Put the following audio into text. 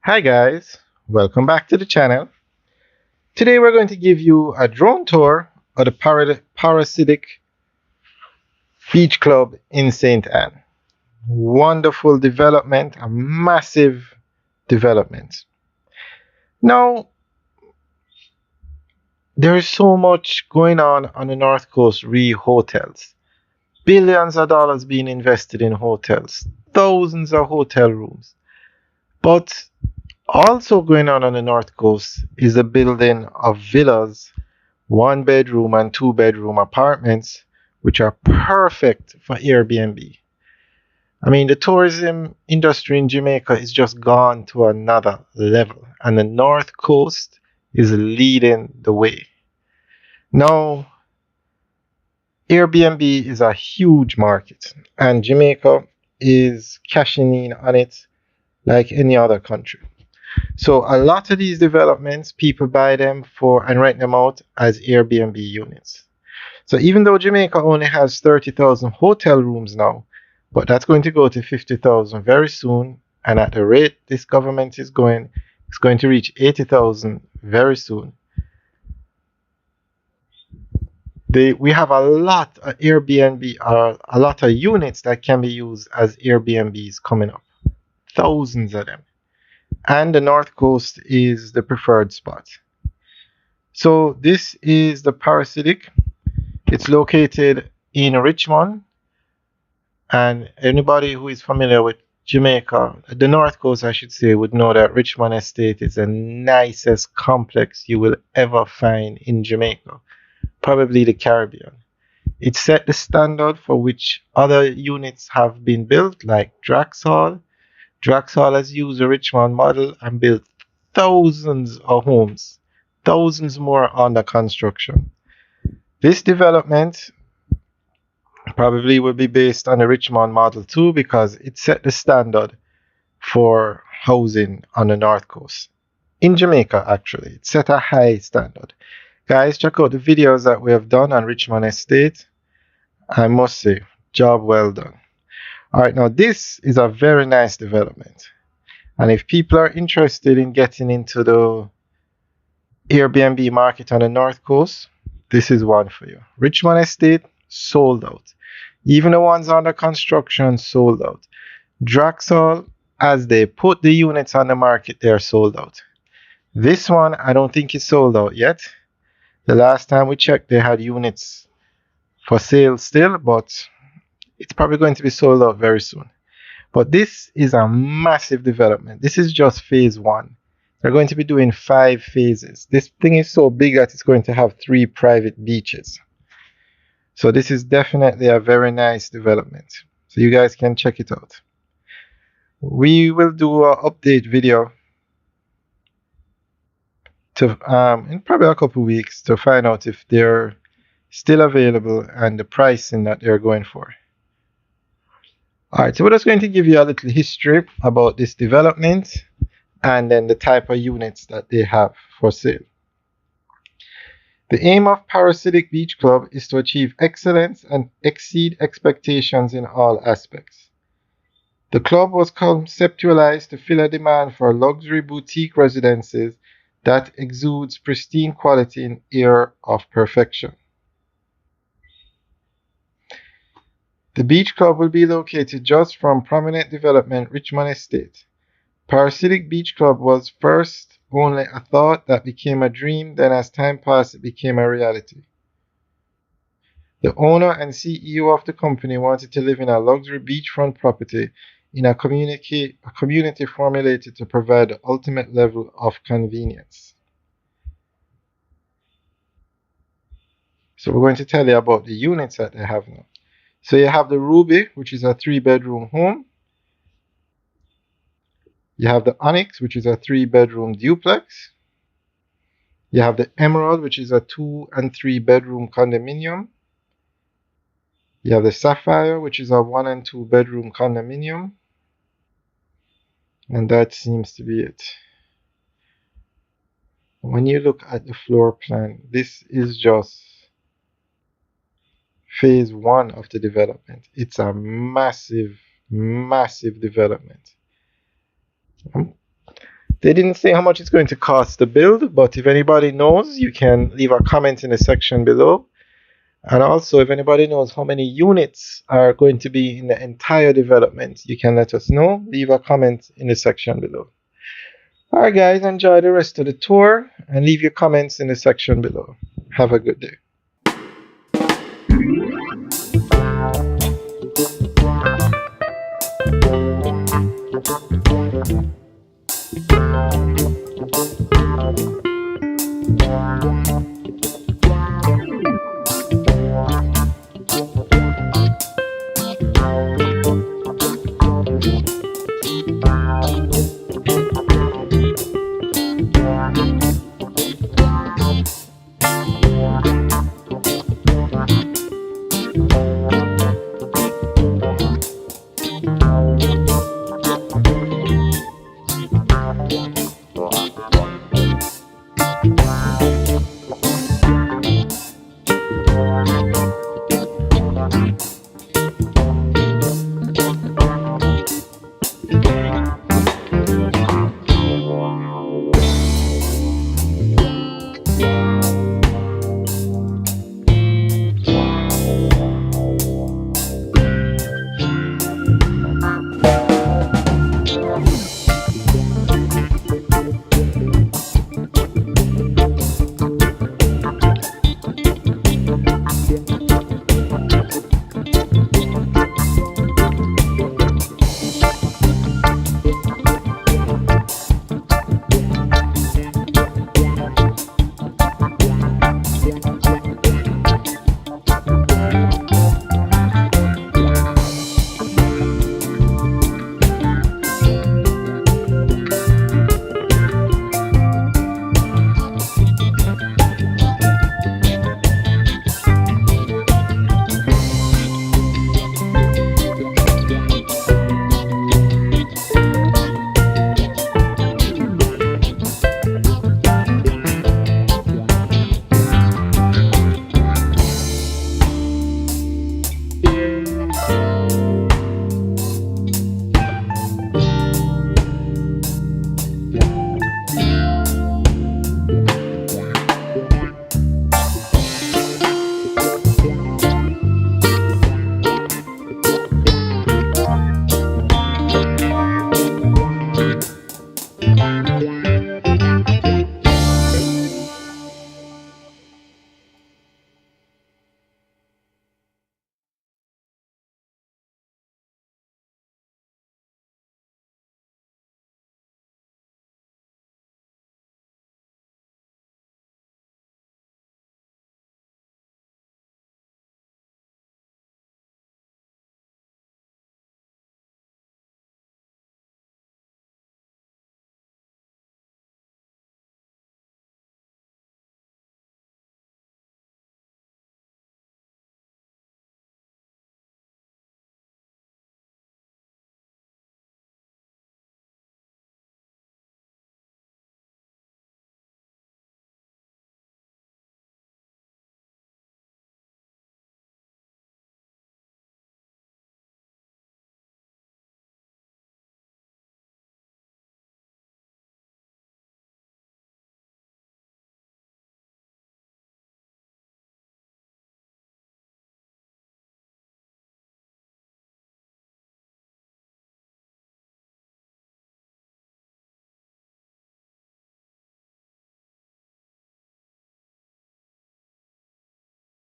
Hi guys, welcome back to the channel. Today we're going to give you a drone tour of the Parasitic Beach Club in St. Anne. Wonderful development, a massive development. Now, there is so much going on the North Coast hotels. Billions of dollars being invested in hotels, thousands of hotel rooms. But also going on the North Coast is the building of villas, one bedroom and two bedroom apartments, which are perfect for Airbnb. I mean, the tourism industry in Jamaica is just gone to another level, and the North Coast is leading the way. Now, Airbnb is a huge market, and Jamaica is cashing in on it like any other country. So a lot of these developments, people buy them for and rent them out as Airbnb units. So even though Jamaica only has 30,000 hotel rooms now, but that's going to go to 50,000 very soon. And at the rate this government is going, it's going to reach 80,000 very soon. We have a lot of Airbnb, a lot of units that can be used as Airbnbs coming up. Thousands of them. And the North Coast is the preferred spot. So this is the Parasitic. It's located in Richmond, and anybody who is familiar with Jamaica, the North Coast, I should say, would know that Richmond Estate is the nicest complex you will ever find in Jamaica, probably the Caribbean. It set the standard for which other units have been built, like Draxhall. Draxhall has used the Richmond model and built thousands of homes, thousands more under construction. This development probably will be based on the Richmond model too, because it set the standard for housing on the North Coast. In Jamaica, actually, it set a high standard. Guys, check out the videos that we have done on Richmond Estate. I must say, job well done. All right, now this is a very nice development. And if people are interested in getting into the Airbnb market on the North Coast, this is one for you. Richmond Estate sold out. Even the ones under construction sold out. Draxall, as they put the units on the market, they're sold out. This one, I don't think is sold out yet. The last time we checked, they had units for sale still, but it's probably going to be sold out very soon. But this is a massive development. This is just phase one. They're going to be doing 5 phases. This thing is so big that it's going to have 3 private beaches. So this is definitely a very nice development. So you guys can check it out. We will do an update video to in probably a couple weeks to find out if they're still available and the pricing that they're going for. Alright, so we're just going to give you a little history about this development and then the type of units that they have for sale. The aim of Parasitic Beach Club is to achieve excellence and exceed expectations in all aspects. The club was conceptualized to fill a demand for luxury boutique residences that exudes pristine quality and air of perfection. The beach club will be located just from prominent development Richmond Estate. Parasitic Beach Club was first only a thought that became a dream, then as time passed it became a reality. The owner and CEO of the company wanted to live in a luxury beachfront property in a community formulated to provide the ultimate level of convenience. So we're going to tell you about the units that they have now. So you have the Ruby, which is a 3-bedroom home. You have the Onyx, which is a 3-bedroom duplex. You have the Emerald, which is a 2 and 3 bedroom condominium. You have the Sapphire, which is a 1 and 2 bedroom condominium. And that seems to be it. When you look at the floor plan, this is just phase 1 of the development. It's a massive, massive development. They didn't say how much it's going to cost to build, but if anybody knows, you can leave a comment in the section below. And also, if anybody knows how many units are going to be in the entire development, you can let us know. Leave a comment in the section below. All right, guys, enjoy the rest of the tour and leave your comments in the section below. Have a good day.